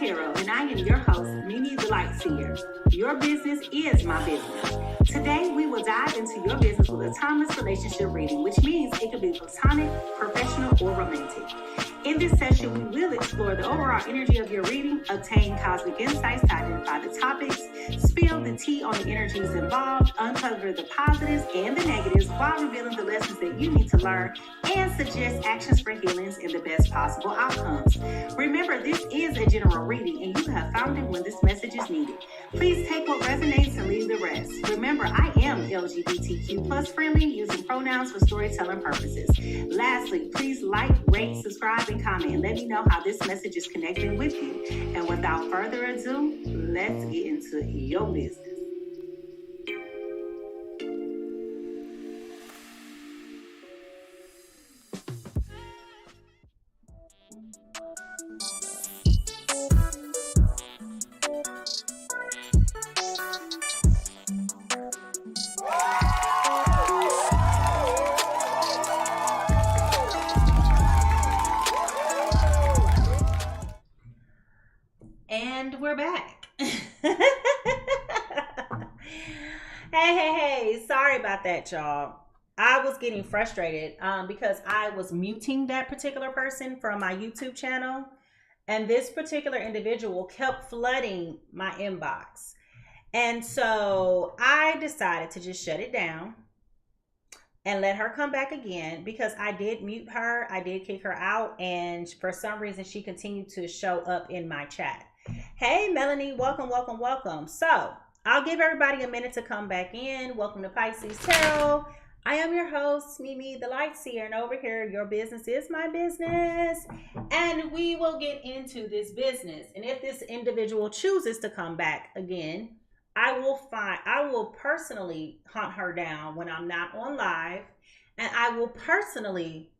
Tarot, and I am your host, MiMi the Lightseer. Your business is my business. Today, we will dive into your business with a timeless relationship reading, which means it could be platonic, professional, or romantic. In this session, we will explore the overall energy of your reading, obtain cosmic insights to identify the topics, spill the tea on the energies involved, uncover the positives and the negatives while revealing the lessons that you need to learn, and suggest actions for healings and the best possible outcomes. Remember, this is a general reading, and you have found it when this message is needed. Please take what resonates and leave the rest. Remember, I am LGBTQ plus friendly, using pronouns for storytelling purposes. Lastly, please like, rate, subscribe, and comment, and let me know how this message is connecting with you. And without further ado, let's get into your business. And we're back. Hey, sorry about that, y'all. I was getting frustrated because I was muting that particular person from my YouTube channel, and this particular individual kept flooding my inbox. And so I decided to just shut it down and let her come back again, because I did mute her, I did kick her out, and for some reason she continued to show up in my chat. Hey Melanie, welcome. So I'll give everybody a minute to come back in. Welcome to Pisces Tarot. I am your host, MiMi the Lightseer, and over here, your business is my business, and we will get into this business. And if this individual chooses to come back again, I will personally hunt her down when I'm not on live, and I will personally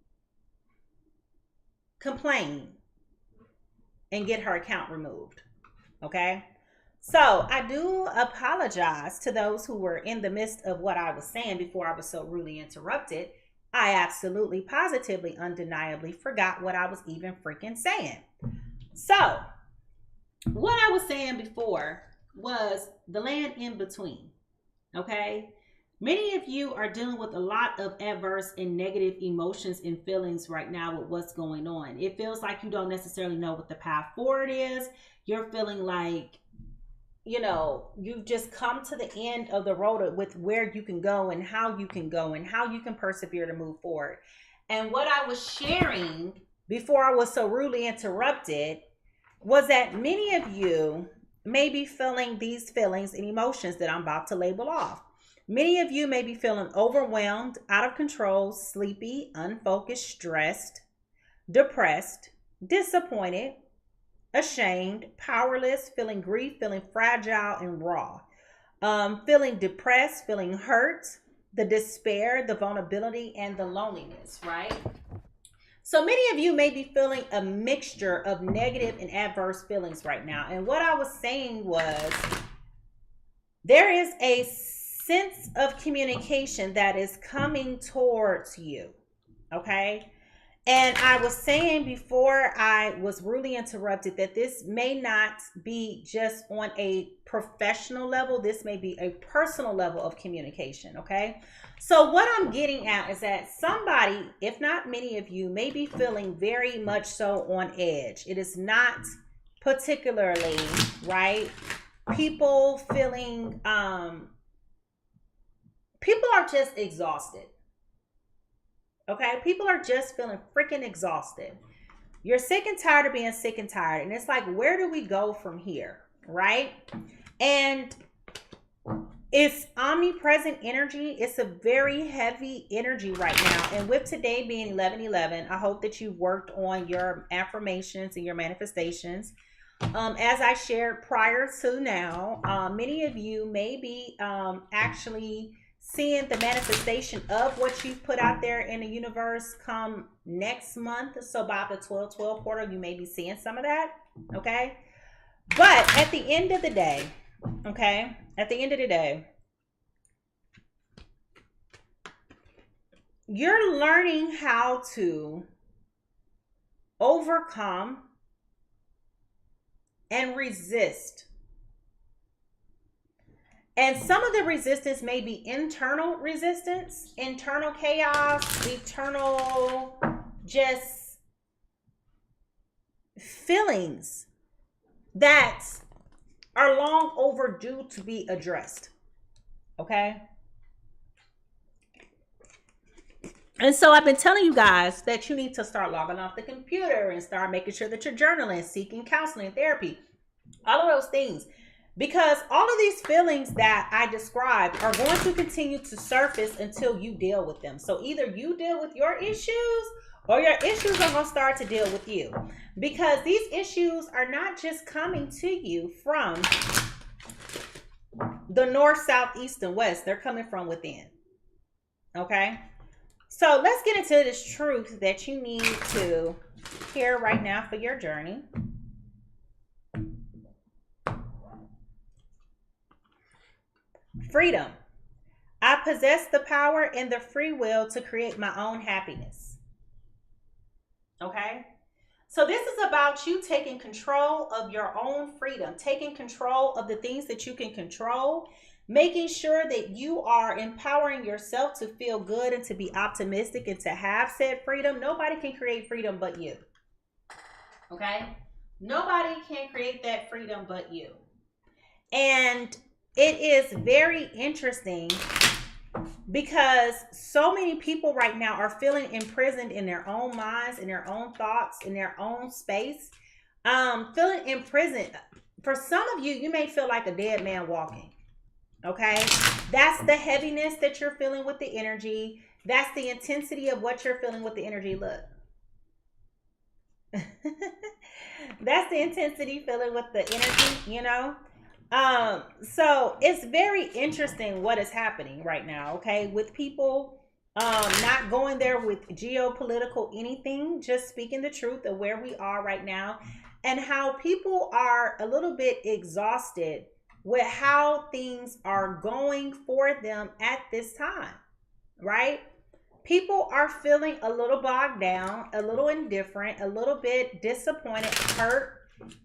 complain and get her account removed. Okay? So I do apologize to those who were in the midst of what I was saying before I was so rudely interrupted. I absolutely, positively, undeniably forgot what I was even freaking saying. So what I was saying before was the land in between. Okay? Many of you are dealing with a lot of adverse and negative emotions and feelings right now with what's going on. It feels like you don't necessarily know what the path forward is. You're feeling like, you've just come to the end of the road with where you can go and how you can go and how you can persevere to move forward. And what I was sharing before I was so rudely interrupted was that many of you may be feeling these feelings and emotions that I'm about to label off. Many of you may be feeling overwhelmed, out of control, sleepy, unfocused, stressed, depressed, disappointed, ashamed, powerless, feeling grief, feeling fragile and raw, feeling depressed, feeling hurt, the despair, the vulnerability, and the loneliness, right? So many of you may be feeling a mixture of negative and adverse feelings right now. And what I was saying was, there is a sense of communication that is coming towards you, okay? And I was saying before I was rudely interrupted that this may not be just on a professional level. This may be a personal level of communication, okay? So what I'm getting at is that somebody, if not many of you, may be feeling very much so on edge. It is not particularly, right? People feeling, people are just exhausted. Okay, people are just feeling freaking exhausted. You're sick and tired of being sick and tired. And it's like, where do we go from here? Right? And it's omnipresent energy. It's a very heavy energy right now. And with today being 11/11, I hope that you've worked on your affirmations and your manifestations. As I shared prior to now, many of you may be actually seeing the manifestation of what you've put out there in the universe come next month. So by the 12/12 portal, you may be seeing some of that. Okay. But at the end of the day, okay, you're learning how to overcome and resist. And some of the resistance may be internal resistance, internal chaos, eternal just feelings that are long overdue to be addressed. Okay? And so I've been telling you guys that you need to start logging off the computer and start making sure that you're journaling, seeking counseling, therapy, all of those things. Because all of these feelings that I described are going to continue to surface until you deal with them. So either you deal with your issues or your issues are going to start to deal with you. Because these issues are not just coming to you from the north, south, east, and west. They're coming from within. Okay? So let's get into this truth that you need to hear right now for your journey. Freedom. I possess the power and the free will to create my own happiness. Okay? So this is about you taking control of your own freedom, taking control of the things that you can control, making sure that you are empowering yourself to feel good and to be optimistic and to have said freedom. Nobody can create freedom but you. Okay? Nobody can create that freedom but you. And it is very interesting because so many people right now are feeling imprisoned in their own minds, in their own thoughts, in their own space. Feeling imprisoned. For some of you, you may feel like a dead man walking. Okay, that's the heaviness that you're feeling with the energy. That's the intensity of what you're feeling with the energy. Look, that's the intensity feeling with the energy, you know. So it's very interesting what is happening right now. Okay, with people not going there with geopolitical anything, just speaking the truth of where we are right now and how people are a little bit exhausted with how things are going for them at this time, right? People are feeling a little bogged down, a little indifferent, a little bit disappointed, hurt,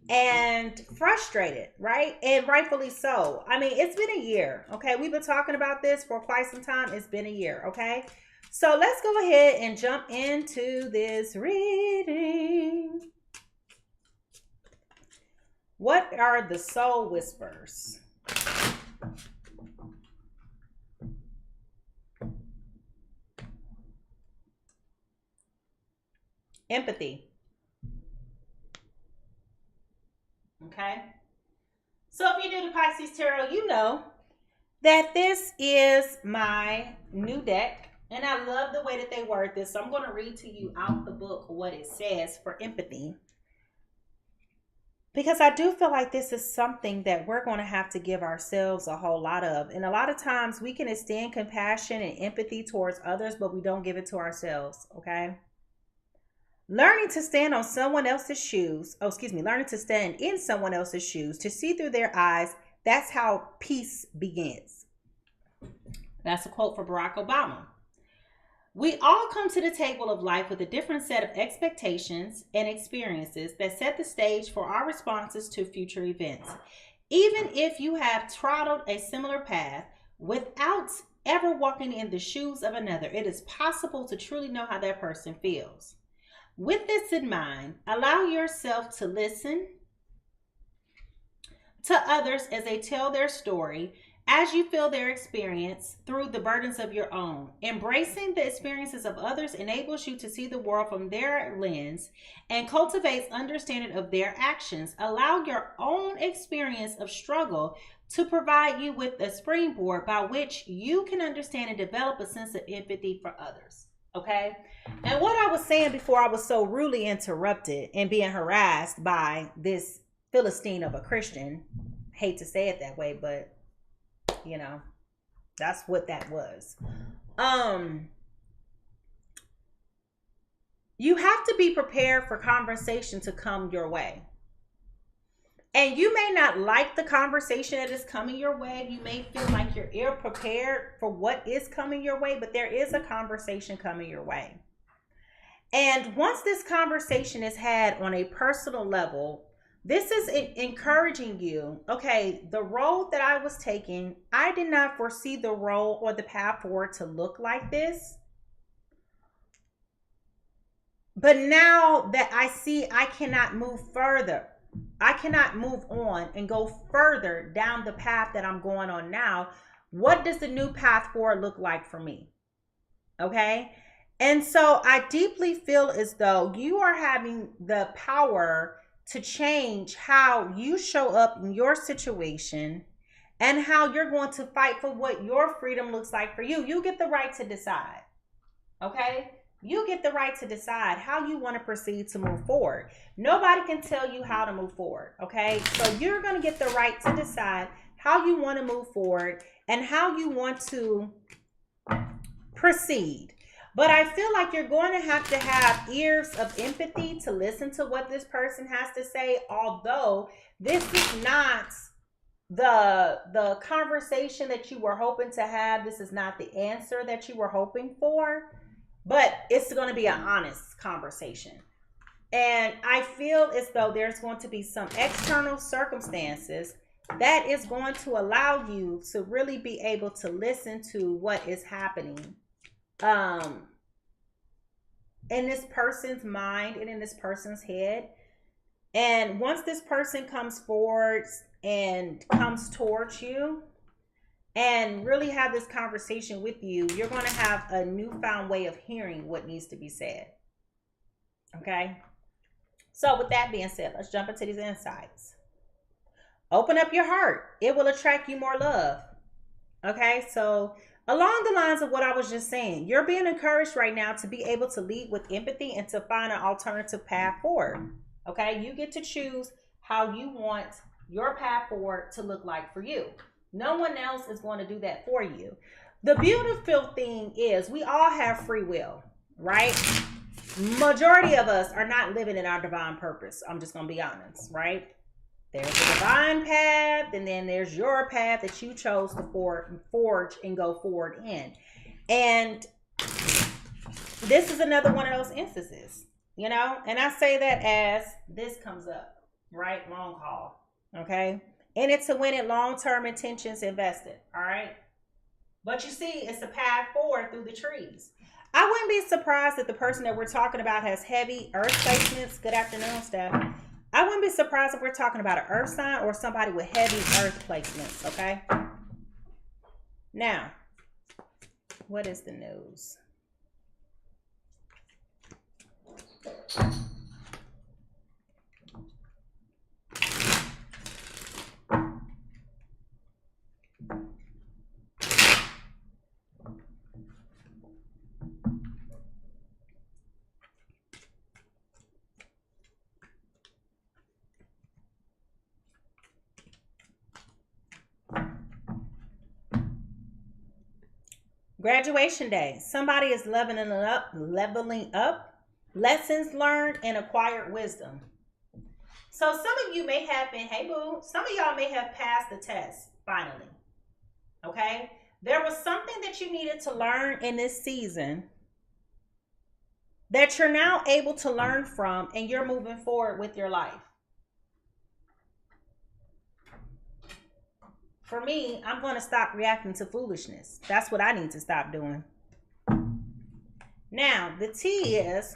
and frustrated, right? And rightfully so. I mean, it's been a year, okay? We've been talking about this for quite some time. It's been a year, okay? So let's go ahead and jump into this reading. What are the soul whispers? Empathy. Okay. So if you do the Pisces Tarot, you know that this is my new deck. And I love the way that they word this. So I'm going to read to you out the book what it says for empathy. Because I do feel like this is something that we're going to have to give ourselves a whole lot of. And a lot of times we can extend compassion and empathy towards others, but we don't give it to ourselves, okay? Learning to stand on someone else's shoes, learning to stand in someone else's shoes, to see through their eyes, that's how peace begins. That's a quote from Barack Obama. We all come to the table of life with a different set of expectations and experiences that set the stage for our responses to future events. Even if you have trotted a similar path without ever walking in the shoes of another, it is possible to truly know how that person feels. With this in mind, allow yourself to listen to others as they tell their story, as you feel their experience through the burdens of your own. Embracing the experiences of others enables you to see the world from their lens and cultivates understanding of their actions. Allow your own experience of struggle to provide you with a springboard by which you can understand and develop a sense of empathy for others. Okay? And what I was saying before I was so rudely interrupted and being harassed by this Philistine of a Christian, hate to say it that way, but you know, that's what that was. You have to be prepared for conversation to come your way. And you may not like the conversation that is coming your way. You may feel like you're ill prepared for what is coming your way, but there is a conversation coming your way. And once this conversation is had on a personal level, This is encouraging you. Okay, the road that I was taking, I did not foresee the road or the path forward to look like this. But now that I see I cannot move further, I cannot move on and go further down the path that I'm going on now. What does the new path forward look like for me? Okay. And so I deeply feel as though you are having the power to change how you show up in your situation and how you're going to fight for what your freedom looks like for you. You get the right to decide. Okay? You get the right to decide how you want to proceed to move forward. Nobody can tell you how to move forward. Okay? So you're going to get the right to decide how you want to move forward and how you want to proceed. But I feel like you're going to have ears of empathy to listen to what this person has to say, although this is not the conversation that you were hoping to have. This is not the answer that you were hoping for, but it's going to be an honest conversation. And I feel as though there's going to be some external circumstances that is going to allow you to really be able to listen to what is happening in this person's mind and in this person's head. And once this person comes forward and comes towards you and really have this conversation with you, you're going to have a newfound way of hearing what needs to be said. Okay? So with that being said, let's jump into these insights. Open up your heart. It will attract you more love. Okay? So along the lines of what I was just saying, you're being encouraged right now to be able to lead with empathy and to find an alternative path forward. Okay? You get to choose how you want your path forward to look like for you. No one else is going to do that for you. The beautiful thing is we all have free will, right? Majority of us are not living in our divine purpose. I'm just going to be honest, right? There's a divine path, and then there's your path that you chose to forge and go forward in. And this is another one of those instances, you know? And I say that as this comes up, right? Long haul, okay? In it to win it, long-term intentions invested, all right? But you see, it's a path forward through the trees. I wouldn't be surprised if the person that we're talking about has heavy earth placements. Good afternoon, Steph. I wouldn't be surprised if we're talking about an earth sign or somebody with heavy earth placements, okay? Now, what is the news? Graduation day. Somebody is leveling up, lessons learned and acquired wisdom. So some of you may have been, hey boo, some of y'all may have passed the test finally. Okay? There was something that you needed to learn in this season that you're now able to learn from, and you're moving forward with your life. For me, I'm going to stop reacting to foolishness. That's what I need to stop doing. Now, the T is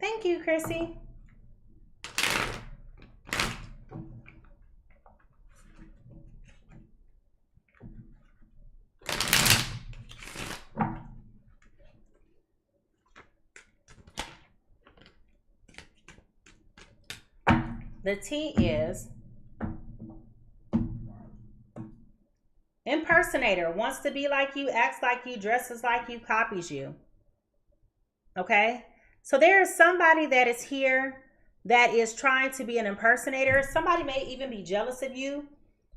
thank you, Chrissy. The T is impersonator. Wants to be like you, acts like you, dresses like you, copies you. Okay? So there is somebody that is here that is trying to be an impersonator. Somebody may even be jealous of you.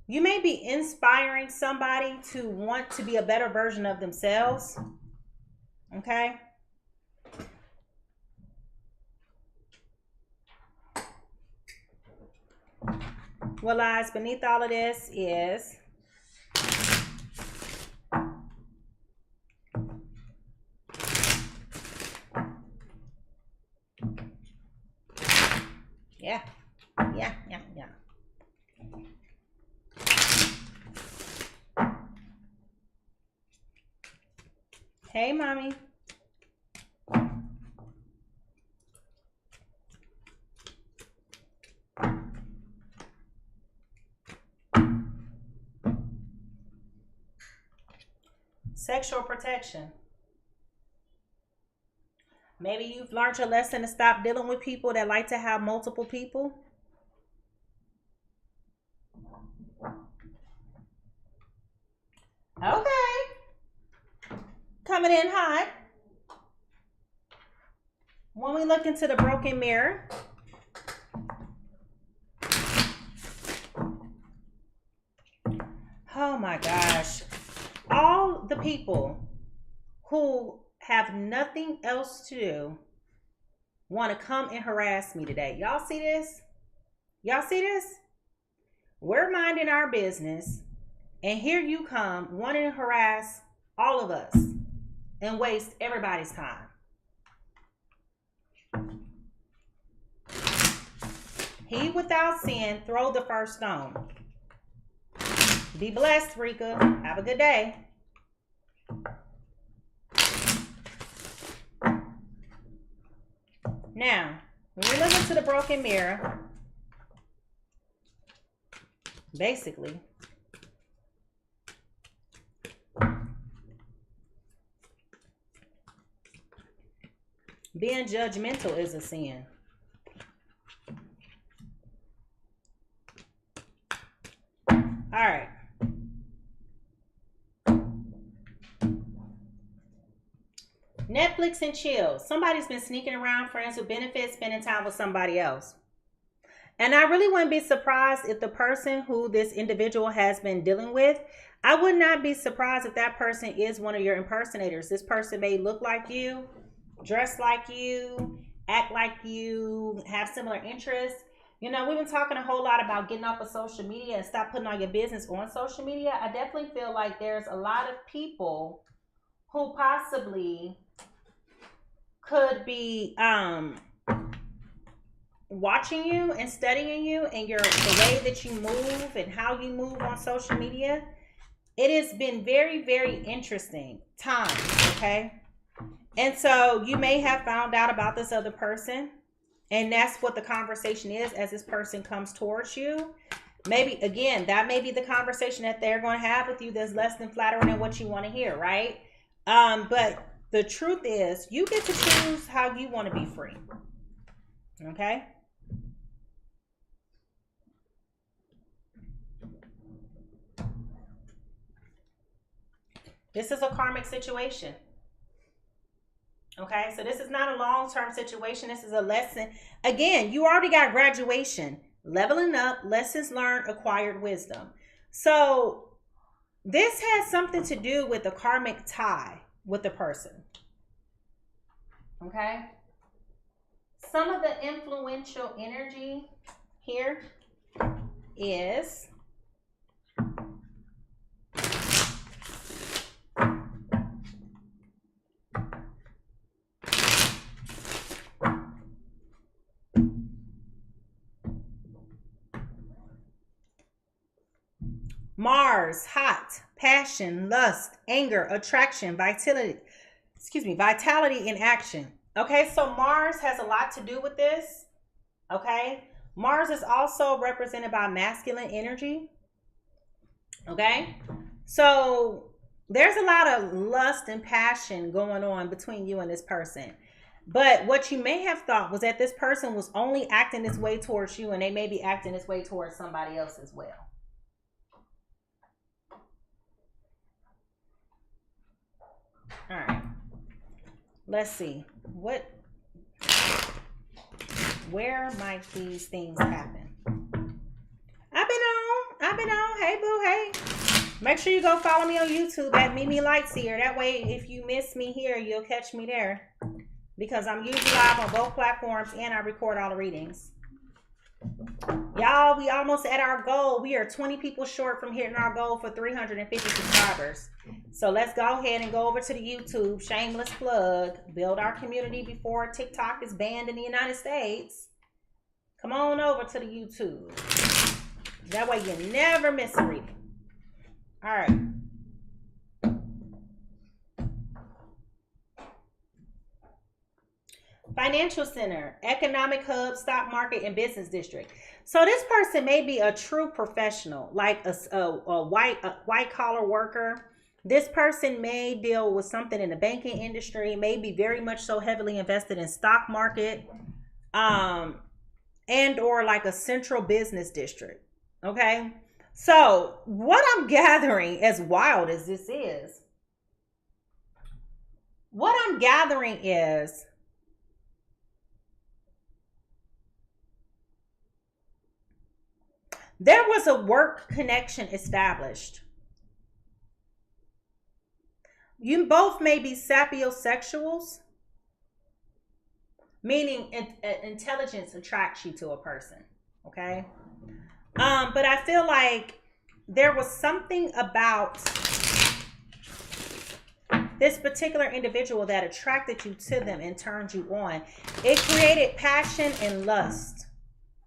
You may be inspiring somebody to want to be a better version of themselves. Okay? What lies beneath all of this is yeah. Hey, mommy. Sexual protection. Maybe you've learned your lesson to stop dealing with people that like to have multiple people. Okay. Coming in hot. When we look into the broken mirror, oh my gosh. All the people who have nothing else to do want to come and harass me today. Y'all see this? Y'all see this? We're minding our business, and here you come wanting to harass all of us and waste everybody's time. He without sin, throw the first stone. Be blessed, Rika. Have a good day. Now, when we look into the broken mirror, basically, being judgmental is a sin. All right. Netflix and chill. Somebody's been sneaking around, friends with benefits, spending time with somebody else. And I really wouldn't be surprised if the person who this individual has been dealing with, I would not be surprised if that person is one of your impersonators. This person may look like you, dress like you, act like you, have similar interests. You know, we've been talking a whole lot about getting off of social media and stop putting all your business on social media. I definitely feel like there's a lot of people who possibly could be watching you and studying you and the way that you move and how you move on social media. It has been very, very interesting times, okay? And so you may have found out about this other person, and that's what the conversation is as this person comes towards you. Maybe, again, that may be the conversation that they're going to have with you that's less than flattering than what you want to hear, right? But the truth is, you get to choose how you want to be free. Okay? This is a karmic situation. Okay? So this is not a long-term situation. This is a lesson. Again, you already got graduation, leveling up, lessons learned, acquired wisdom. So this has something to do with the karmic tie with the person. Okay? Some of the influential energy here is Mars, hot, passion, lust, anger, attraction, vitality in action. Okay, so Mars has a lot to do with this. Okay, Mars is also represented by masculine energy. Okay, so there's a lot of lust and passion going on between you and this person. But what you may have thought was that this person was only acting this way towards you, and they may be acting this way towards somebody else as well. All right. Let's see. Where might these things happen? I've been on. Hey, boo, hey. Make sure you go follow me on YouTube at MiMi Lightseer. That way, if you miss me here, you'll catch me there. Because I'm usually live on both platforms and I record all the readings. Y'all, we almost at our goal. We are 20 people short from hitting our goal for 350 subscribers. So let's go ahead and go over to the YouTube. Shameless plug. Build our community before TikTok is banned in the United States. Come on over to the YouTube. That way you never miss a reading. All right. Financial center, economic hub, stock market, and business district. So this person may be a true professional, like a white collar worker. This person may deal with something in the banking industry, may be very much so heavily invested in stock market, and or like a central business district. Okay. So what I'm gathering, as wild as this is, what I'm gathering is there was a work connection established. You both may be sapiosexuals, meaning intelligence attracts you to a person. Okay. But I feel like there was something about this particular individual that attracted you to them and turned you on. It created passion and lust.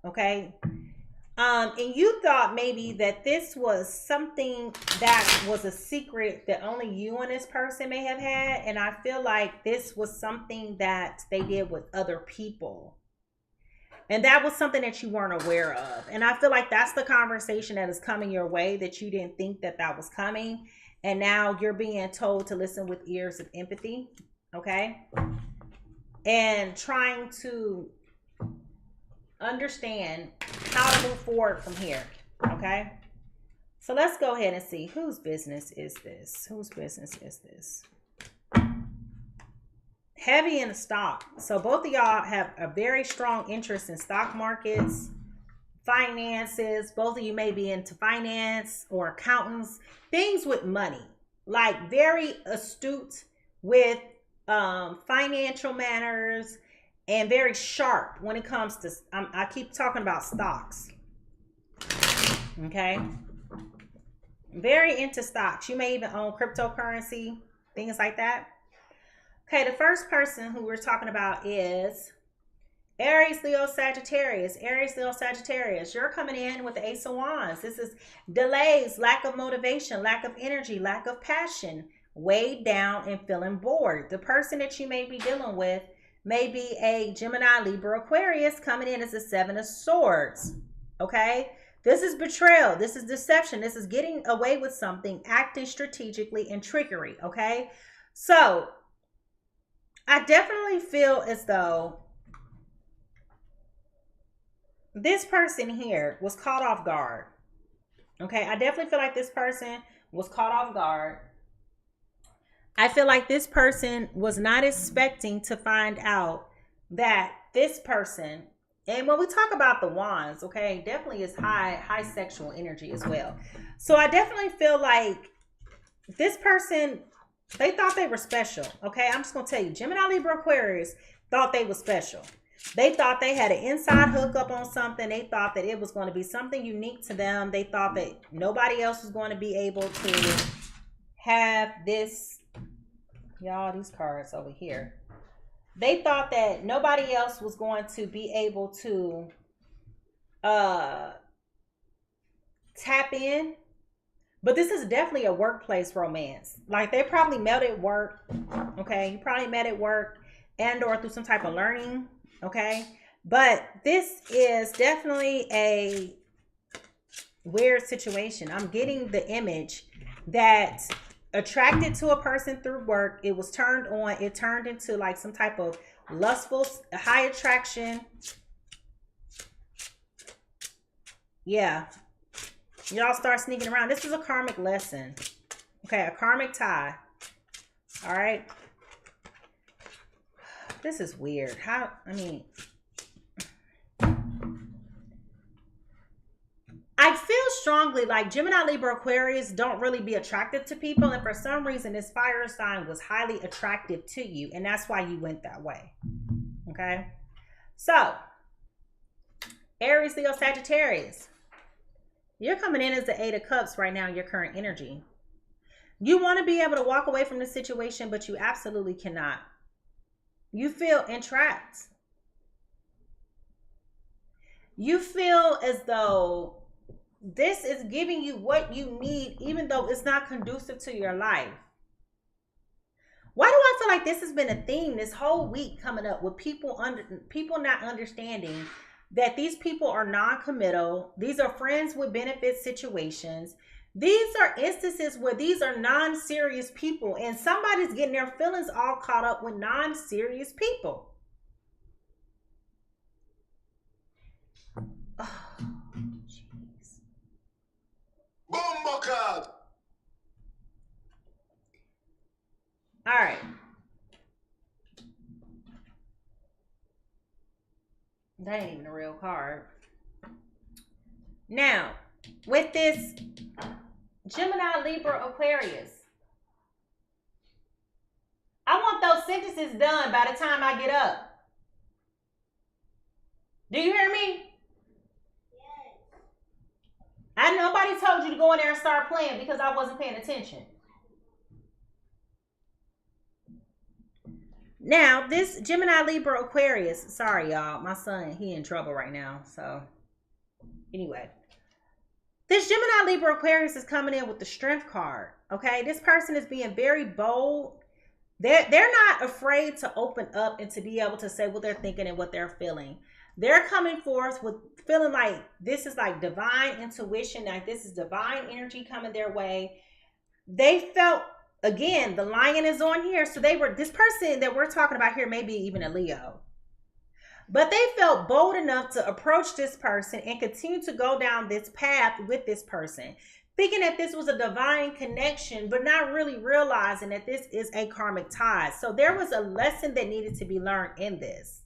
Okay. And you thought maybe that this was something that was a secret that only you and this person may have had. And I feel like this was something that they did with other people. And that was something that you weren't aware of. And I feel like that's the conversation that is coming your way that you didn't think that that was coming. And now you're being told to listen with ears of empathy. Okay. And trying to understand how to move forward from here. Okay. So let's go ahead and see whose business is this. Whose business is this? Heavy in the stock. So both of y'all have a very strong interest in stock markets, finances. Both of you may be into finance or accountants, things with money, like very astute with financial manners, and very sharp when it comes to, I keep talking about stocks. Okay. Very into stocks. You may even own cryptocurrency, things like that. Okay, the first person who we're talking about is Aries, Leo, Sagittarius. Aries, Leo, Sagittarius. You're coming in with the Ace of Wands. This is delays, lack of motivation, lack of energy, lack of passion, weighed down and feeling bored. The person that you may be dealing with may be a Gemini, Libra, Aquarius. Coming in as a Seven of Swords. Okay. This is betrayal. This is deception. This is getting away with something, acting strategically, and trickery. Okay. So I definitely feel as though this person here was caught off guard. Okay. I definitely feel like this person was caught off guard. I feel like this person was not expecting to find out that this person, and when we talk about the wands, okay, definitely is high sexual energy as well. So I definitely feel like this person, they thought they were special. Okay, I'm just going to tell you, Gemini, Libra, Aquarius thought they were special. They thought they had an inside hookup on something. They thought that it was going to be something unique to them. They thought that nobody else was going to be able to have this. Y'all, these cards over here. They thought that nobody else was going to be able to tap in. But this is definitely a workplace romance. Like they probably met at work. Okay. You probably met at work and or through some type of learning. Okay. But this is definitely a weird situation. I'm getting the image that attracted to a person through work. It was turned on. It turned into like some type of lustful, high attraction. Yeah. Y'all start sneaking around. This is a karmic lesson. Okay, a karmic tie. All right. This is weird. How, I mean, I feel strongly like Gemini, Libra, Aquarius don't really be attracted to people. And for some reason, this fire sign was highly attractive to you. And that's why you went that way. Okay. So Aries, Leo, Sagittarius. You're coming in as the Eight of Cups right now in your current energy. You want to be able to walk away from the situation, but you absolutely cannot. You feel entrapped. You feel as though this is giving you what you need, even though it's not conducive to your life. Why do I feel like this has been a theme this whole week coming up with people not understanding that these people are non-committal? These are friends with benefit situations. These are instances where these are non-serious people, and somebody's getting their feelings all caught up with non-serious people. Oh, jeez. Bomba. All right. That ain't even a real card. Now, with this Gemini, Libra, Aquarius, I want those sentences done by the time I get up. Do you hear me? Yes. Nobody told you to go in there and start playing because I wasn't paying attention. Now, this Gemini, Libra, Aquarius. Sorry, y'all. My son, he in trouble right now. So, anyway. This Gemini, Libra, Aquarius is coming in with the Strength card. Okay? This person is being very bold. They're not afraid to open up and to be able to say what they're thinking and what they're feeling. They're coming forth with feeling like this is like divine intuition. Like this is divine energy coming their way. They felt... Again, the lion is on here. So this person that we're talking about here, maybe even a Leo. But they felt bold enough to approach this person and continue to go down this path with this person. Thinking that this was a divine connection, but not really realizing that this is a karmic tie. So there was a lesson that needed to be learned in this.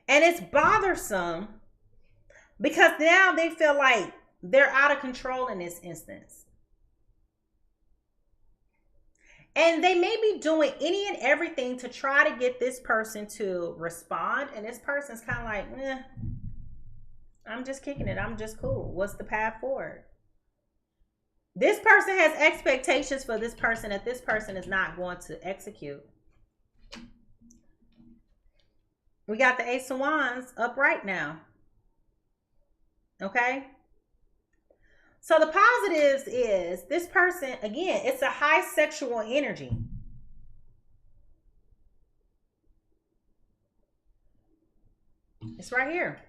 And it's bothersome because now they feel like they're out of control in this instance. And they may be doing any and everything to try to get this person to respond. And this person's kind of like, I'm just kicking it. I'm just cool. What's the path forward? This person has expectations for this person that this person is not going to execute. We got the Ace of Wands upright now. Okay? So the positives is this person, again, it's a high sexual energy. It's right here.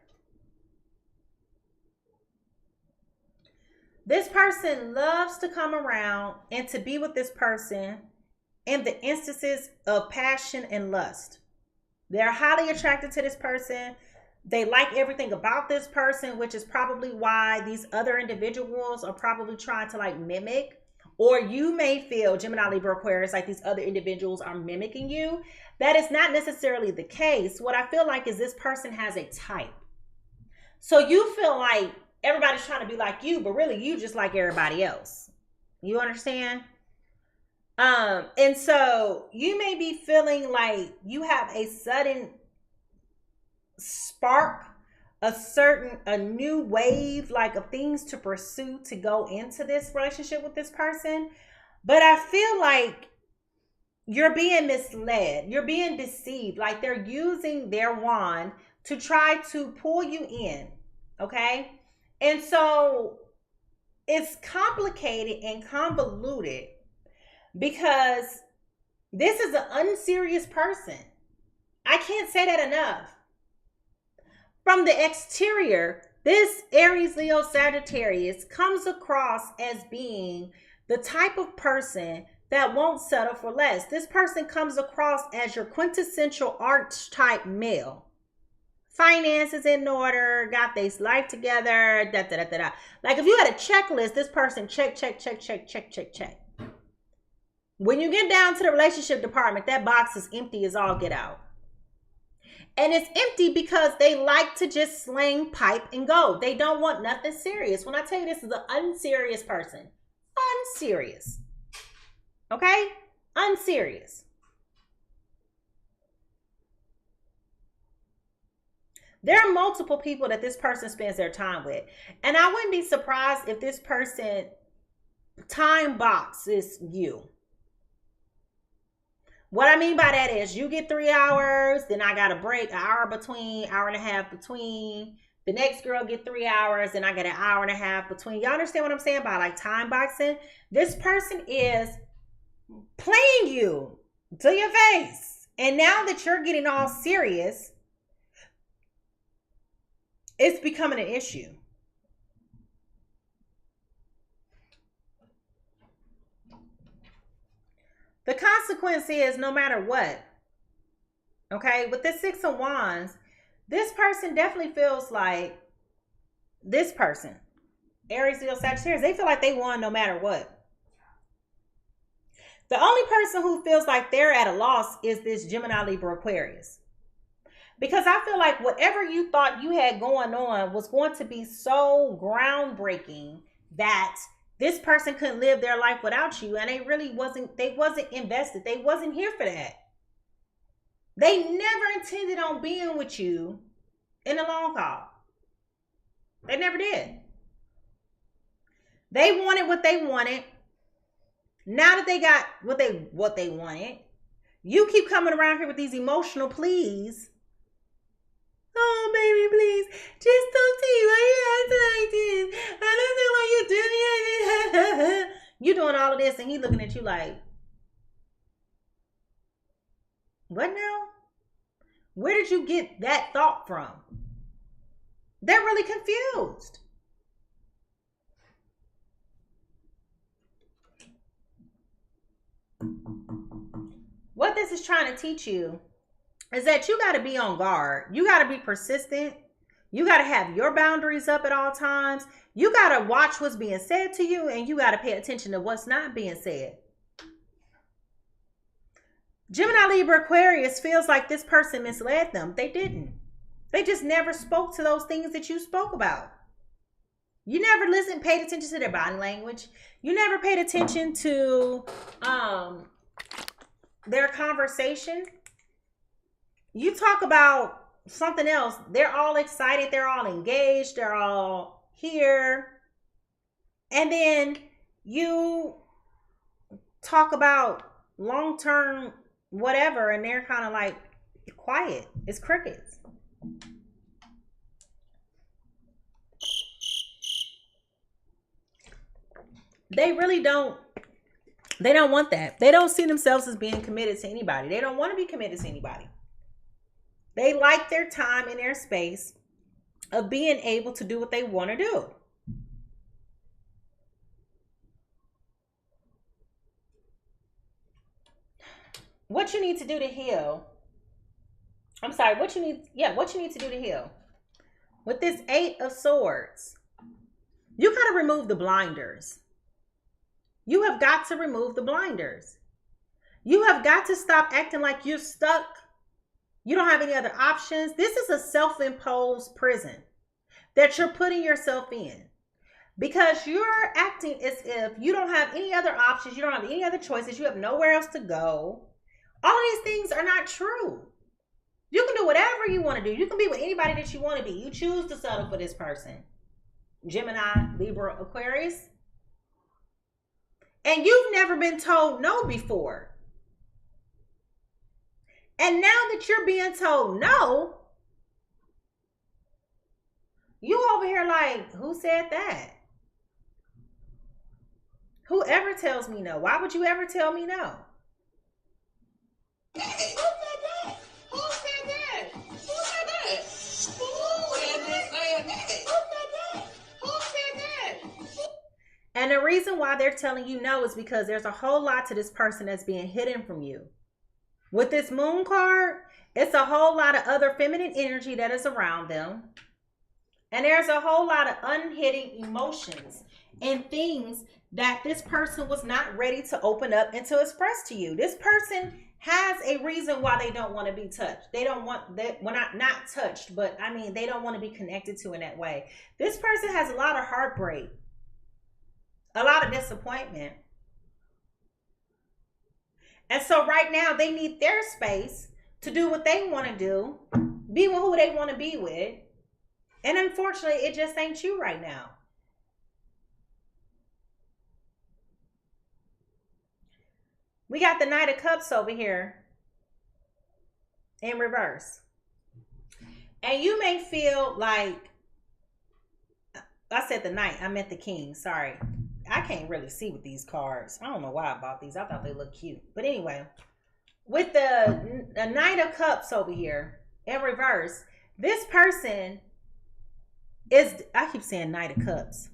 This person loves to come around and to be with this person in the instances of passion and lust. They're highly attracted to this person. They like everything about this person, which is probably why these other individuals are probably trying to like mimic. Or you may feel, Gemini, Libra, Aquarius, like these other individuals are mimicking you. That is not necessarily the case. What I feel like is this person has a type. So you feel like everybody's trying to be like you, but really you just like everybody else. You understand? And so you may be feeling like you have a sudden spark, a new wave, like of things to pursue to go into this relationship with this person. But I feel like you're being misled. You're being deceived. Like they're using their wand to try to pull you in. Okay? And so it's complicated and convoluted because this is an unserious person. I can't say that enough. From the exterior, this Aries, Leo, Sagittarius comes across as being the type of person that won't settle for less. This person comes across as your quintessential archetype male. Finances in order, got this life together, da-da-da-da-da. Like if you had a checklist, this person check, check, check, check, check, check, check. When you get down to the relationship department, that box is empty as all get out. And it's empty because they like to just sling, pipe, and go. They don't want nothing serious. When I tell you this is an unserious person, unserious. Okay? Unserious. There are multiple people that this person spends their time with. And I wouldn't be surprised if this person time boxes you. What I mean by that is you get 3 hours, then I got a break, an hour between, hour and a half between. The next girl get 3 hours, and I get an hour and a half between. Y'all understand what I'm saying by like time boxing? This person is playing you to your face. And now that you're getting all serious, it's becoming an issue. The consequence is no matter what, okay, with this 6 of Wands, this person definitely feels like this person, Aries, Leo, Sagittarius, they feel like they won no matter what. The only person who feels like they're at a loss is this Gemini, Libra, Aquarius. Because I feel like whatever you thought you had going on was going to be so groundbreaking that this person couldn't live their life without you. And they wasn't invested. They wasn't here for that. They never intended on being with you in the long haul. They never did. They wanted what they wanted. Now that they got what they wanted, you keep coming around here with these emotional pleas. Oh, baby, please, just don't see why you acting like this. I don't know why you're doing it. You doing all of this, and he looking at you like, what now? Where did you get that thought from? They're really confused. What this is trying to teach you is that you got to be on guard. You got to be persistent. You got to have your boundaries up at all times. You got to watch what's being said to you, and you got to pay attention to what's not being said. Gemini, Libra, Aquarius feels like this person misled them. They didn't. They just never spoke to those things that you spoke about. You never listened, paid attention to their body language. You never paid attention to their conversation. You talk about something else. They're all excited. They're all engaged. They're all here. And then you talk about long-term whatever, and they're kind of like quiet. It's crickets. They really don't. They don't want that. They don't see themselves as being committed to anybody. They don't want to be committed to anybody. They like their time and their space of being able to do what they want to do. What you need to do to heal. What you need to do to heal. With this 8 of Swords, you got to remove the blinders. You have got to remove the blinders. You have got to stop acting like you're stuck. You don't have any other options. This is a self-imposed prison that you're putting yourself in, because you're acting as if you don't have any other options. You don't have any other choices. You have nowhere else to go. All of these things are not true. You can do whatever you want to do. You can be with anybody that you want to be. You choose to settle for this person. Gemini, Libra, Aquarius. And you've never been told no before. And now that you're being told no, you over here like, who said that? Whoever tells me no. Why would you ever tell me no? Who said that? Who said that? Who said that? Who said that? Who said that? And the reason why they're telling you no is because there's a whole lot to this person that's being hidden from you. With this Moon card, it's a whole lot of other feminine energy that is around them. And there's a whole lot of unhidden emotions and things that this person was not ready to open up and to express to you. This person has a reason why they don't want to be touched. They don't want that. Well, not touched, but I mean, they don't want to be connected to in that way. This person has a lot of heartbreak, a lot of disappointment. And so right now they need their space to do what they want to do be with who they want to be with. And unfortunately, it just ain't you right now. We got the Knight of Cups over here in reverse. And you may feel like, I said the Knight, I meant the King, sorry. I can't really see with these cards. I don't know why I bought these. I thought they looked cute. But anyway, with the Knight of Cups over here in reverse, this person is, I keep saying Knight of Cups,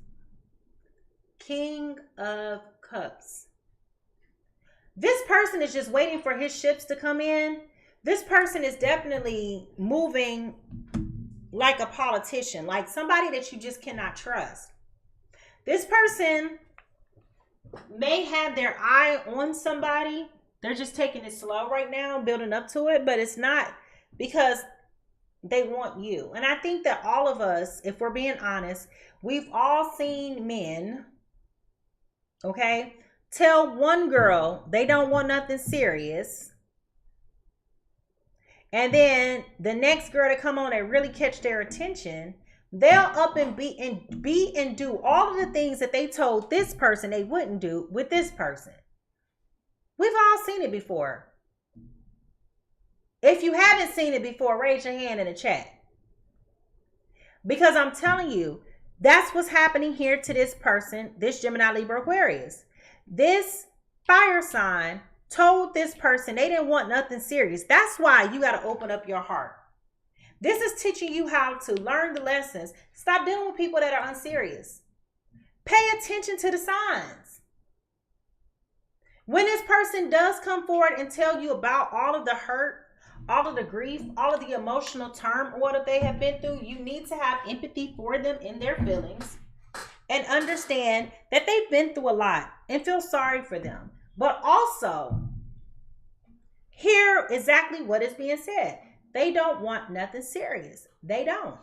King of Cups. This person is just waiting for his ships to come in. This person is definitely moving like a politician, like somebody that you just cannot trust. This person may have their eye on somebody. They're just taking it slow right now, building up to it, but it's not because they want you. And I think that all of us, if we're being honest, we've all seen men, okay, tell one girl they don't want nothing serious. And then the next girl to come on and really catch their attention, they'll up and be and do all of the things that they told this person they wouldn't do with this person. We've all seen it before. If you haven't seen it before, raise your hand in the chat. Because I'm telling you, that's what's happening here to this person, this Gemini, Libra, Aquarius. This fire sign told this person they didn't want nothing serious. That's why you got to open up your heart. This is teaching you how to learn the lessons. Stop dealing with people that are unserious. Pay attention to the signs. When this person does come forward and tell you about all of the hurt, all of the grief, all of the emotional turmoil that they have been through, you need to have empathy for them in their feelings and understand that they've been through a lot and feel sorry for them. But also, hear exactly what is being said. They don't want nothing serious. They don't.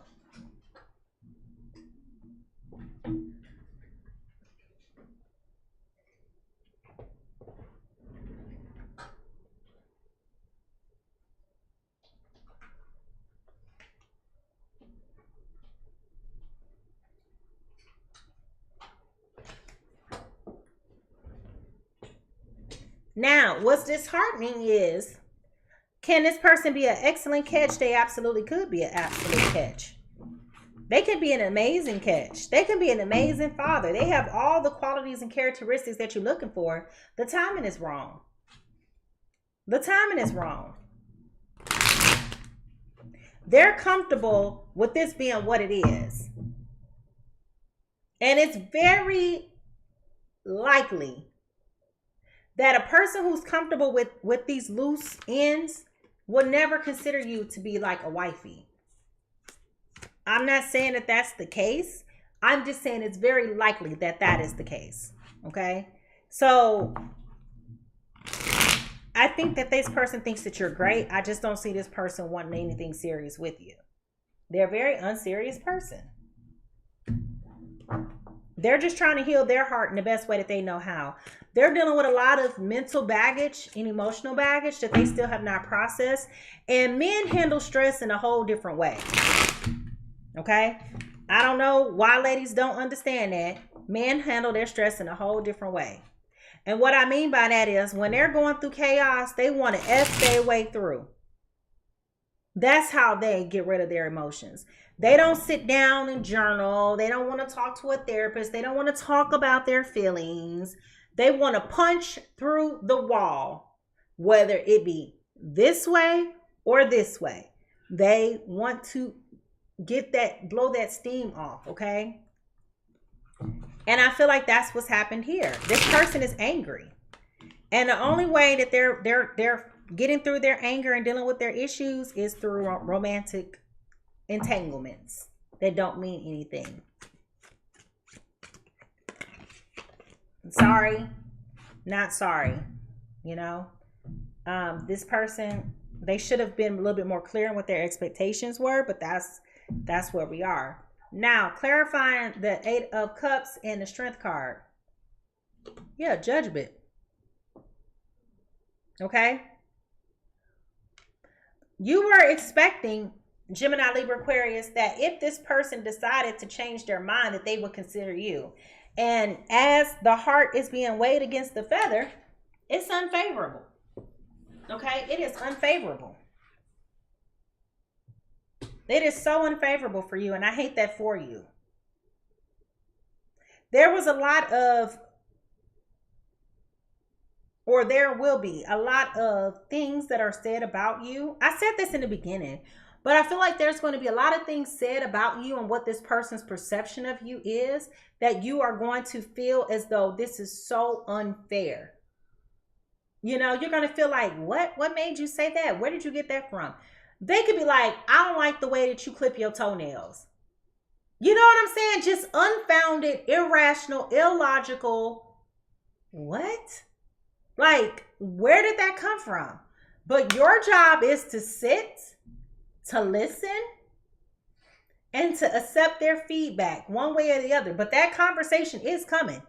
Now, what's disheartening is, can this person be an excellent catch? They absolutely could be an absolute catch. They could be an amazing catch. They can be an amazing father. They have all the qualities and characteristics that you're looking for. The timing is wrong. The timing is wrong. They're comfortable with this being what it is. And it's very likely that a person who's comfortable with these loose ends will never consider you to be like a wifey. I'm not saying that that's the case. I'm just saying it's very likely that that is the case. Okay? So I think that this person thinks that you're great. I just don't see this person wanting anything serious with you. They're a very unserious person. They're just trying to heal their heart in the best way that they know how. They're dealing with a lot of mental baggage and emotional baggage that they still have not processed. And men handle stress in a whole different way. Okay? I don't know why ladies don't understand that. Men handle their stress in a whole different way. And what I mean by that is when they're going through chaos, they want to F their way through. That's how they get rid of their emotions. They don't sit down and journal. They don't want to talk to a therapist. They don't want to talk about their feelings. They want to punch through the wall, whether it be this way or this way. They want to blow that steam off, okay? And I feel like that's what's happened here. This person is angry. And the only way that they're getting through their anger and dealing with their issues is through romantic entanglements that don't mean anything. Sorry, not sorry. You know, this person, they should have been a little bit more clear on what their expectations were, but that's where we are. Now, clarifying the 8 of Cups and the Strength card. Yeah, judgment. Okay. You were expecting Gemini, Libra, Aquarius, that if this person decided to change their mind, that they would consider you. And as the heart is being weighed against the feather, it's unfavorable. Okay? It is unfavorable. It is so unfavorable for you, and I hate that for you. There was a lot of, or there will be a lot of things that are said about you. I said this in the beginning, but I feel like there's going to be a lot of things said about you and what this person's perception of you is, that you are going to feel as though this is so unfair. You know, you're going to feel like, what made you say that? Where did you get that from? They could be like, I don't like the way that you clip your toenails. You know what I'm saying? Just unfounded, irrational, illogical. What? Like, where did that come from? But your job is to sit, to listen, and to accept their feedback one way or the other. But that conversation is coming.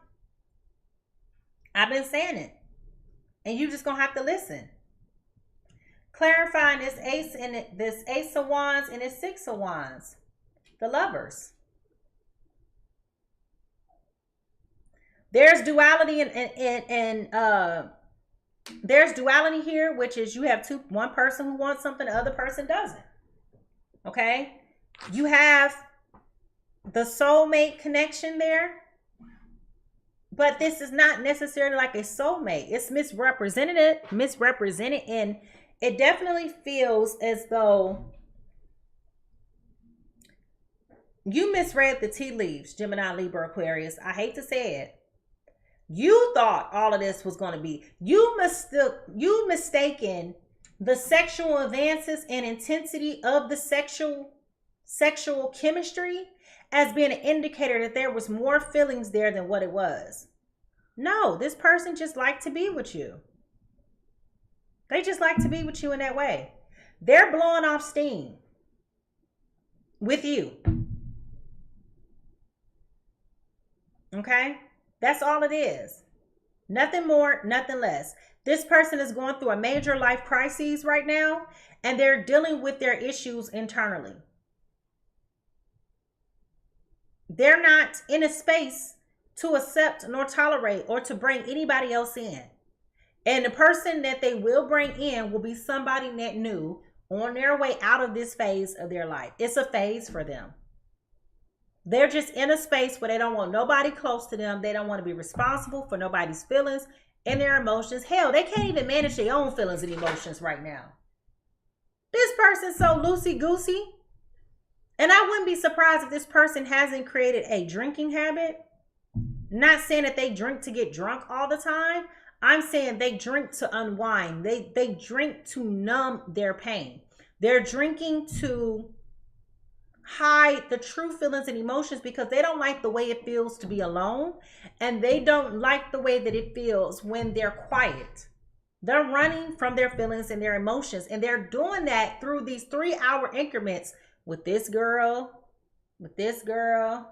I've been saying it. And you just gonna have to listen. Clarifying this Ace of Wands and this Six of Wands. The Lovers. There's duality and there's duality here, which is you have one person who wants something, the other person doesn't. Okay? You have the soulmate connection there, but this is not necessarily like a soulmate. It's misrepresented, and it definitely feels as though you misread the tea leaves, Gemini, Libra, Aquarius. I hate to say it. You thought all of this was going to be, you mistaken the sexual advances and intensity of the sexual chemistry as being an indicator that there was more feelings there than what it was. No, this person just liked to be with you. They just like to be with you in that way. They're blowing off steam with you. Okay? That's all it is. Nothing more, nothing less. This person is going through a major life crisis right now, and they're dealing with their issues internally. They're not in a space to accept nor tolerate or to bring anybody else in. And the person that they will bring in will be somebody that knew on their way out of this phase of their life. It's a phase for them. They're just in a space where they don't want nobody close to them. They don't want to be responsible for nobody's feelings and their emotions. Hell, they can't even manage their own feelings and emotions right now. This person's so loosey-goosey. And I wouldn't be surprised if this person hasn't created a drinking habit. Not saying that they drink to get drunk all the time. I'm saying they drink to unwind. They drink to numb their pain. They're drinking to hide the true feelings and emotions because they don't like the way it feels to be alone, and they don't like the way that it feels when they're quiet. They're running from their feelings and their emotions, and they're doing that through these 3-hour increments with this girl, with this girl,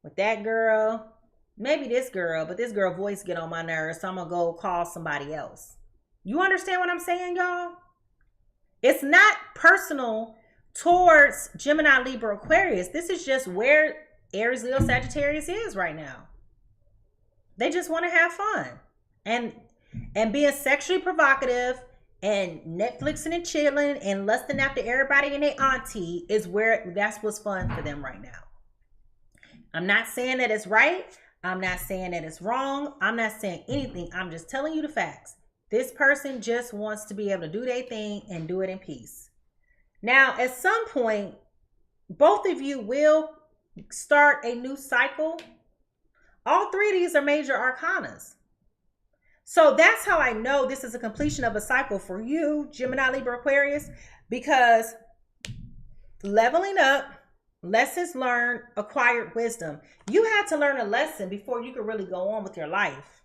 with that girl, maybe this girl, but this girl voice get on my nerves, so I'm gonna go call somebody else. You understand what I'm saying, y'all? It's not personal towards Gemini, Libra, Aquarius. This is just where Aries, Leo, Sagittarius is right now. They just want to have fun and being sexually provocative and Netflixing and chilling and lusting after everybody and their auntie is where that's what's fun for them right now. I'm not saying that it's right. I'm not saying that it's wrong. I'm not saying anything. I'm just telling you the facts. This person just wants to be able to do their thing and do it in peace. Now, at some point, both of you will start a new cycle. All three of these are major arcanas. So that's how I know this is a completion of a cycle for you, Gemini, Libra, Aquarius, because leveling up, lessons learned, acquired wisdom. You had to learn a lesson before you could really go on with your life.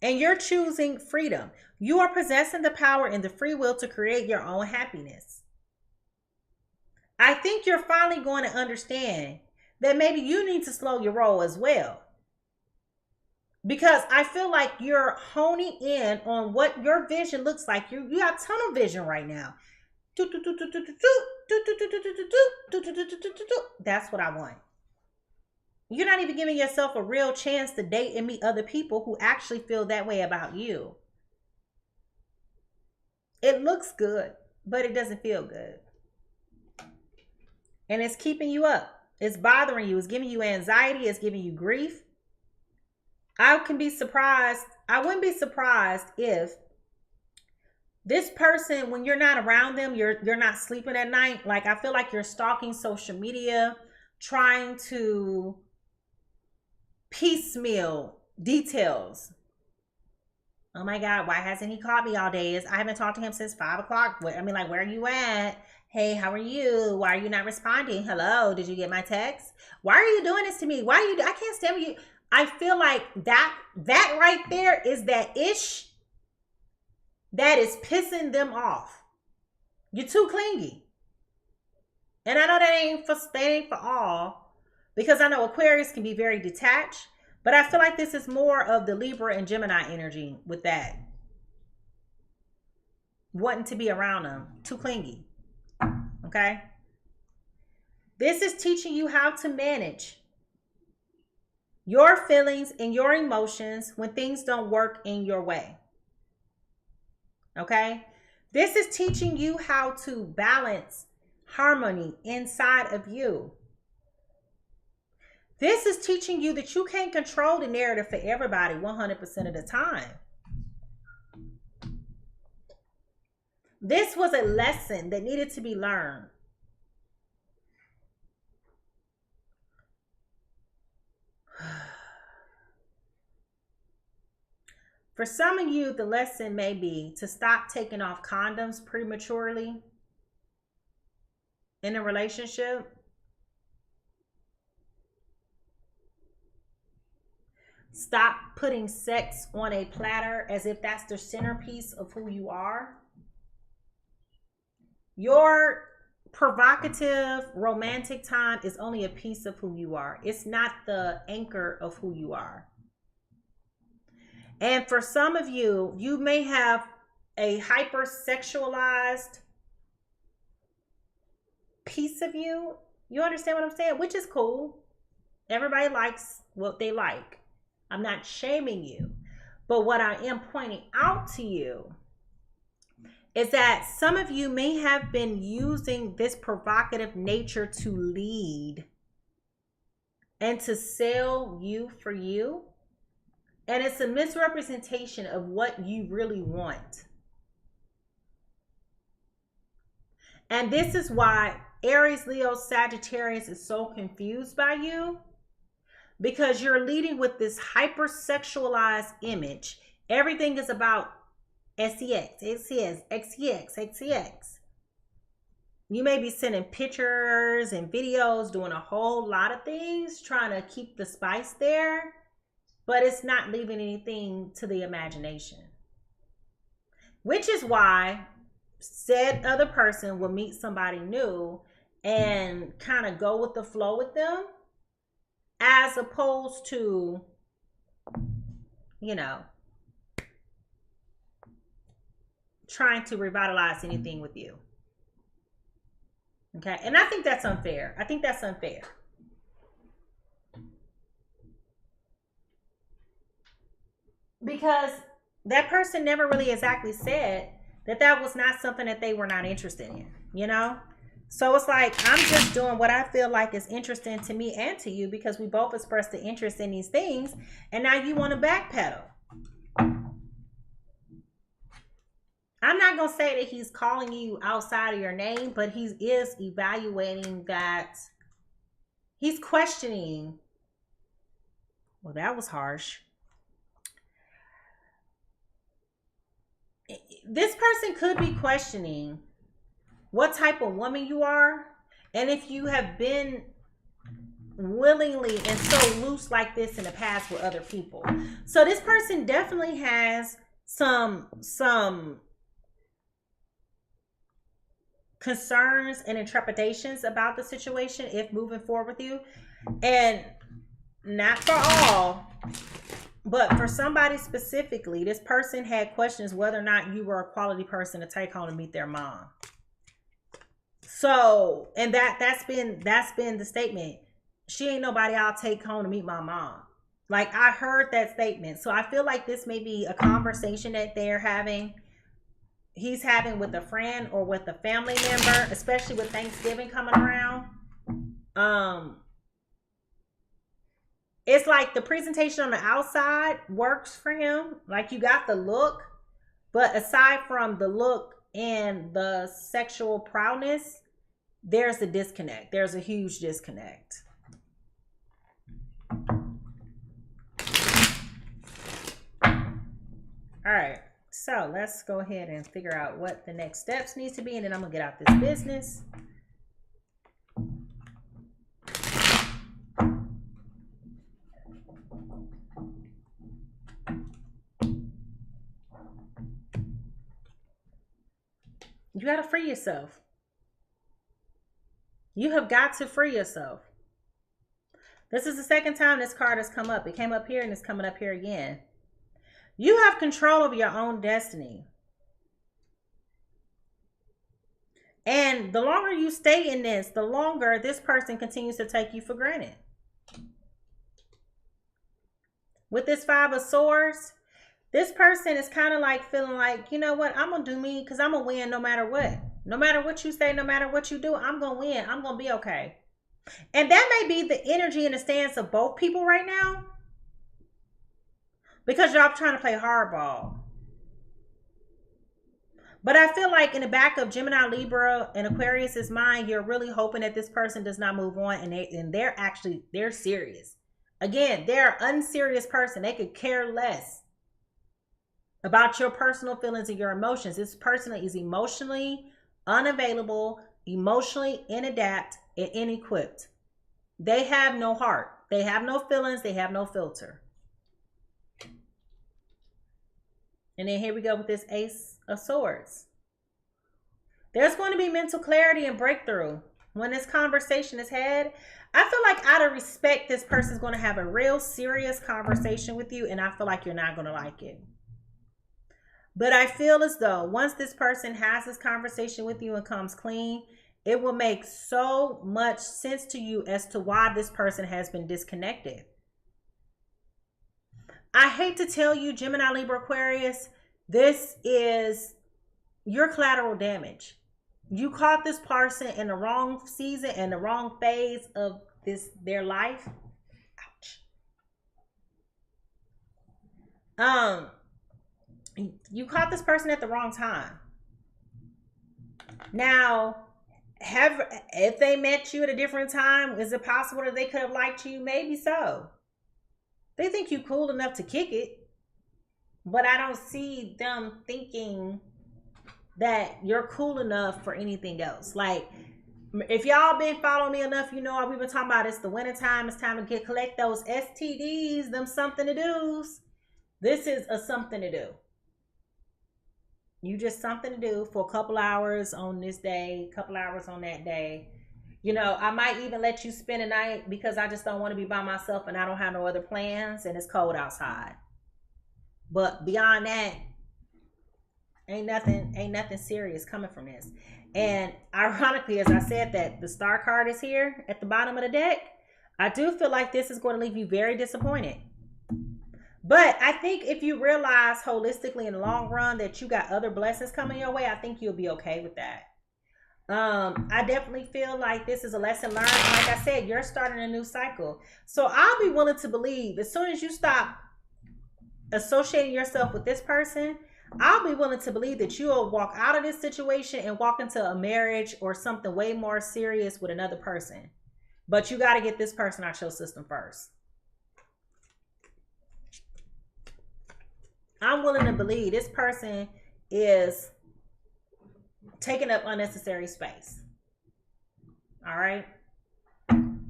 And you're choosing freedom. You are possessing the power and the free will to create your own happiness. I think you're finally going to understand that maybe you need to slow your roll as well. Because I feel like you're honing in on what your vision looks like. You have tunnel vision right now. That's what I want. You're not even giving yourself a real chance to date and meet other people who actually feel that way about you. It looks good, but it doesn't feel good. And it's keeping you up. It's bothering you. It's giving you anxiety. It's giving you grief. I wouldn't be surprised if this person, when you're not around them, you're not sleeping at night. Like, I feel like you're stalking social media, trying to piecemeal details. Oh my God, why hasn't he called me all day? I haven't talked to him since 5 o'clock. I mean, like, where are you at? Hey, how are you? Why are you not responding? Hello, did you get my text? Why are you doing this to me? I can't stand you. I feel like that right there is that ish that is pissing them off. You're too clingy. And I know that ain't for all, because I know Aquarius can be very detached, but I feel like this is more of the Libra and Gemini energy with that. Wanting to be around them. Too clingy. Okay? This is teaching you how to manage your feelings and your emotions when things don't work in your way. Okay? This is teaching you how to balance harmony inside of you. This is teaching you that you can't control the narrative for everybody 100% of the time. This was a lesson that needed to be learned. For some of you, the lesson may be to stop taking off condoms prematurely in a relationship. Stop putting sex on a platter as if that's the centerpiece of who you are. Your provocative romantic time is only a piece of who you are. It's not the anchor of who you are. And for some of you, you may have a hypersexualized piece of you. You understand what I'm saying? Which is cool. Everybody likes what they like. I'm not shaming you. But what I am pointing out to you is that some of you may have been using this provocative nature to lead and to sell you for you. And it's a misrepresentation of what you really want. And this is why Aries, Leo, Sagittarius is so confused by you. Because you're leading with this hypersexualized image. Everything is about sex, XCX. You may be sending pictures and videos, doing a whole lot of things, trying to keep the spice there. But it's not leaving anything to the imagination. Which is why said other person will meet somebody new and kind of go with the flow with them, as opposed to, you know, trying to revitalize anything with you. Okay? And I think that's unfair. Because that person never really exactly said that was not something that they were not interested in, you know? So it's like, I'm just doing what I feel like is interesting to me and to you, because we both expressed the interest in these things, and now you want to backpedal. I'm not going to say that he's calling you outside of your name, but he is evaluating that. He's questioning. Well, that was harsh. This person could be questioning what type of woman you are, and if you have been willingly and so loose like this in the past with other people. So this person definitely has some concerns and trepidations about the situation if moving forward with you. And not for all, but for somebody specifically, this person had questions whether or not you were a quality person to take home and meet their mom. So, and that's been the statement. She ain't nobody I'll take home to meet my mom. Like, I heard that statement. So I feel like this may be a conversation that they're having. He's having with a friend or with a family member, especially with Thanksgiving coming around. It's like the presentation on the outside works for him. Like, you got the look, but aside from the look and the sexual prowess, there's a disconnect. There's a huge disconnect. All right, so let's go ahead and figure out what the next steps needs to be, and then I'm gonna get out this business. You got to free yourself. You have got to free yourself. This is the second time this card has come up. It came up here and it's coming up here again. You have control of your own destiny. And the longer you stay in this, the longer this person continues to take you for granted. With this Five of Swords, this person is kind of like feeling like, you know what, I'm going to do me because I'm going to win no matter what. No matter what you say, no matter what you do, I'm going to win. I'm going to be okay. And that may be the energy and the stance of both people right now. Because y'all trying to play hardball. But I feel like in the back of Gemini, Libra, and Aquarius's mind, you're really hoping that this person does not move on, and they're serious. Again, they're an unserious person. They could care less about your personal feelings and your emotions. This person is emotionally unavailable, emotionally inadept, and inequipped. They have no heart. They have no feelings. They have no filter. And then here we go with this Ace of Swords. There's going to be mental clarity and breakthrough when this conversation is had. I feel like out of respect, this person's going to have a real serious conversation with you, and I feel like you're not going to like it. But I feel as though once this person has this conversation with you and comes clean, it will make so much sense to you as to why this person has been disconnected. I hate to tell you, Gemini, Libra, Aquarius, this is your collateral damage. You caught this person in the wrong season and the wrong phase of their life. Ouch. You caught this person at the wrong time. Now, if they met you at a different time, is it possible that they could have liked you? Maybe so. They think you cool enough to kick it, but I don't see them thinking that you're cool enough for anything else. Like, if y'all been following me enough, you know we've been talking about it's the winter time. It's time to collect those STDs, them something to do's. This is a something to do. You just something to do for a couple hours on this day, couple hours on that day. You know, I might even let you spend a night because I just don't want to be by myself and I don't have no other plans and it's cold outside. But beyond that, ain't nothing serious coming from this. And ironically, as I said that the Star card is here at the bottom of the deck, I do feel like this is going to leave you very disappointed. But I think if you realize holistically in the long run that you got other blessings coming your way, I think you'll be okay with that. I definitely feel like this is a lesson learned. Like I said, you're starting a new cycle. So I'll be willing to believe as soon as you stop associating yourself with this person, I'll be willing to believe that you'll walk out of this situation and walk into a marriage or something way more serious with another person. But you got to get this person out your system first. I'm willing to believe this person is taking up unnecessary space. All right.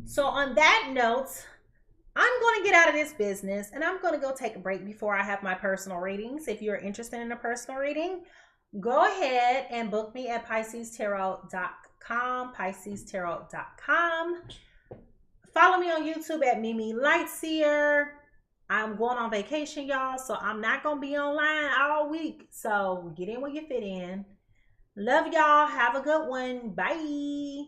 So on that note, I'm going to get out of this business and I'm going to go take a break before I have my personal readings. If you're interested in a personal reading, go ahead and book me at PiscesTarot.com, PiscesTarot.com. Follow me on YouTube at MiMi Lightseer. I'm going on vacation, y'all, so I'm not going to be online all week. So get in where you fit in. Love y'all. Have a good one. Bye.